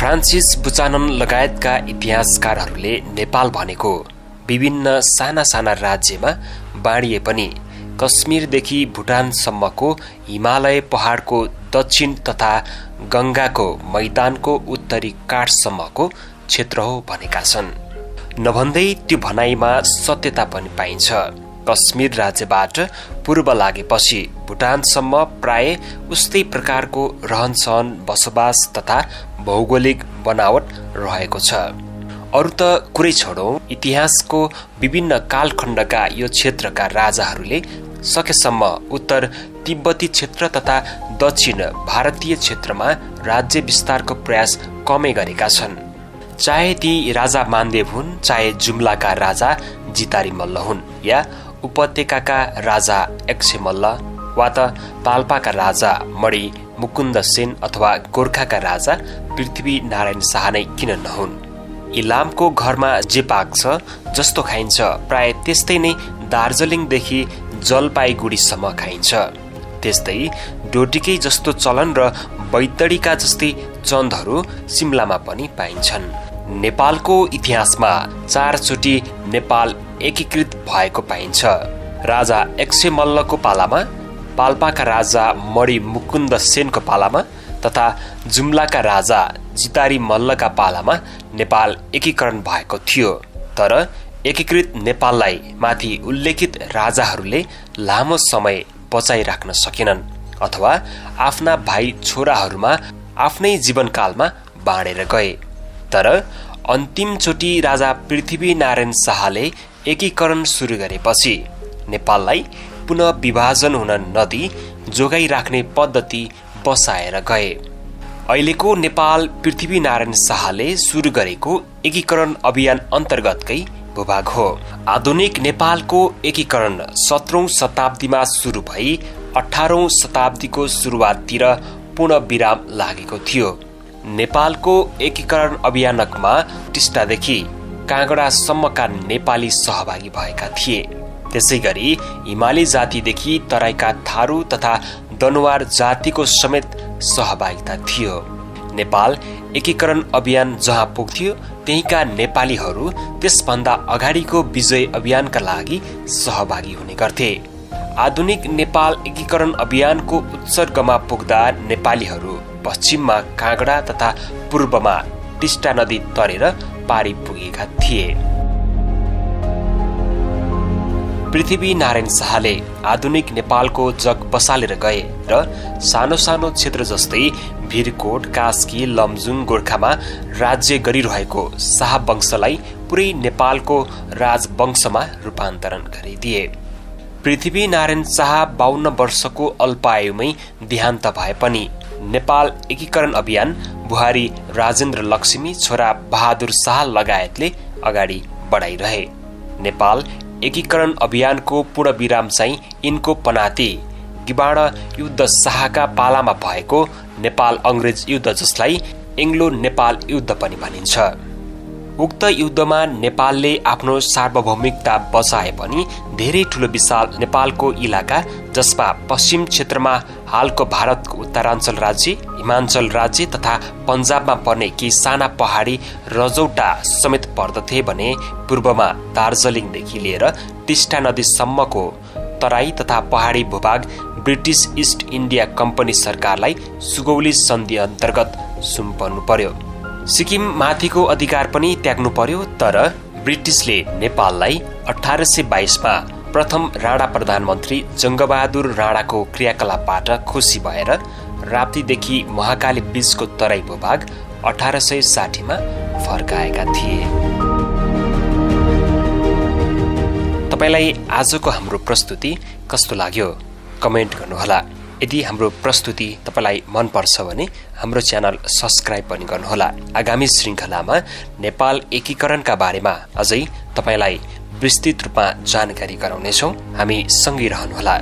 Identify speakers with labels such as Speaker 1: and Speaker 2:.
Speaker 1: Francis बुचानन लगायतका इतिहासकारहरूले नेपाल भनेको विभिन्न साना साना राज्यमा बाँडिए पनि कश्मीरदेखि भुटानसम्मको हिमालय पहाडको दक्षिण तथा गंगाको मैदानको उत्तरी काठसम्मको क्षेत्र हो भनेका छन्। नभन्दै त्यो भनाइमा सत्यता पनि पाइन्छ। कश्मीर राज्यबाट पूर्व लागेपछि भुटानसम्म प्राय उस्तै प्रकारको रहनसहन, बसोबास तथा भौगोलिक बनावट रहेको छ। अरु त कुरै छोडौं, इतिहासको विभिन्न कालखण्डका यो क्षेत्रका राजाहरूले सकेसम्म उत्तर तिब्बती क्षेत्र तथा दक्षिण भारतीय क्षेत्रमा राज्य विस्तारको प्रयास कमै गरेका छन्। चाहे ती राजा मानदेव हुन्, चाहे जुम्लाका राजा जितारी मल्ल हुन्, या उपत्यकाका राजा एक्से मल्ल, वा त पाल्पाका राजा मणि मुकुन्द सेन अथवा गोर्खाका राजा पृथ्वी नारायण शाह नै किन नहुन्। इलामको घरमा जे पाक्छ, जस्तो खाइन्छ, प्राय त्यस्तै नै दार्जिलिङदेखि जलपाइगुडीसम्म खाइन्छ। त्यस्तै डोटीकै जस्तो चलन र बैतडीका जस्तै चन्दहरू सिमलामा पनि पाइन्छन्। नेपालको इतिहासमा 4 चोटि नेपाल एकीकृत भएको पाइन्छ। राजा एक्से मल्लको पालामा, पाल्पाका राजा मणि मुकुन्द सेनको पालामा तथा जुम्लाका राजा जितारी मल्लका पालामा नेपाल एकीकरण भएको थियो। तर एकीकृत नेपाललाई माथि उल्लेखित राजाहरूले लामो समय बचाइराख्न सकेनन् अथवा आफ्ना भाइ छोराहरूमा आफ्नै जीवनकालमा बाँडेर गए। तर अन्तिम चोटि राजा पृथ्वी नारायण शाहले एकीकरण सुरु गरेपछि नेपाललाई पुनः विभाजन हुन नदी जोगाइराख्ने पद्धति बसाएर गए। अहिलेको नेपाल पृथ्वी नारायण शाहले सुरु गरेको एकीकरण अभियान अन्तर्गतकै भूभाग हो। आधुनिक नेपालको एकीकरण 17औं शताब्दीमा सुरु भई 18औं शताब्दीको सुरुवाततिर पूर्ण विराम लागेको थियो। नेपालको एकीकरण अभियानमा टिस्टादेखि काँगडासम्मका नेपाली सहभागी भएका थिए। त्यसैगरी हिमाली जातिदेखि तराईका थारू तथा दनुवार जातिको समेत सहभागिता थियो। नेपाल एकीकरण अभियान जहाँ पुग्थ्यो त्यहीका नेपालीहरू त्यसभन्दा अगाडिको विजय अभियानका लागि सहभागी हुने गर्थे। आधुनिक नेपाल एकीकरण अभियानको उत्सर्गमा पुग्दा नेपालीहरू पश्चिममा काँगडा तथा पूर्वमा टिस्टा नदी तरेर पारी पुगेका थिए। पृथ्वी नारायण शाहले आधुनिक नेपालको जग बसालेर गए र सानो सानो क्षेत्र जस्तै भिरकोट, कास्की, लमजुङ, गोर्खामा राज्य गरिरहेको शाह वंशलाई पुरै नेपालको राजवंशमा रूपान्तरण गरिदिए। पृथ्वी नारायण शाह 52 वर्षको अल्पायुमै देहान्त भए पनि नेपाल एकीकरण अभियान बुहारी राजेन्द्र लक्ष्मी, छोरा बहादुर शाह लगायतले अगाडि बढाइरहे। नेपाल एकीकरण अभियानको पूर्ण विराम चाहिँ यिनको पनाती गिबाड युद्ध शाहका पालामा भएको नेपाल अंग्रेज युद्ध, जसलाई एङ्ग्लो नेपाल युद्ध पनि भनिन्छ। उक्त युद्धमा नेपालले आफ्नो सार्वभौमिकता बचाए पनि धेरै ठूलो विशाल नेपालको इलाका, जसमा पश्चिम क्षेत्रमा हालको भारतको उत्तराञ्चल राज्य, हिमाञ्चल राज्य तथा पन्जाबमा पर्ने केही साना पहाडी रजौटा समेत पर्दथे भने पूर्वमा दार्जिलिङदेखि लिएर टिस्टा नदीसम्मको तराई तथा पहाडी भूभाग ब्रिटिस इस्ट इन्डिया कम्पनी सरकारलाई सुगौली सन्धि अन्तर्गत सुम्पनु पर्यो। सिक्किम माथिको अधिकार पनि त्याग्नु पर्यो। तर ब्रिटिसले नेपाललाई 1822 मा प्रथम राणा प्रधानमन्त्री जङ्गबहादुर राणाको क्रियाकलापबाट खुसी भएर राप्तीदेखि महाकाली बीचको तराई भूभाग 1860 मा फर्काएका थिए। तपाईलाई आजको हाम्रो प्रस्तुति कस्तो लाग्यो कमेन्ट गर्नुहोला। यदि हाम्रो प्रस्तुति तपाईलाई मन पर्छ भने हाम्रो च्यानल सब्स्क्राइब पनि गर्नुहोला। आगामी श्रृङ्खलामा नेपाल एकीकरणका बारेमा अझै तपाईलाई विस्तृत रूपमा जानकारी गराउनेछौँ। हामी सँगै रहनुहोला।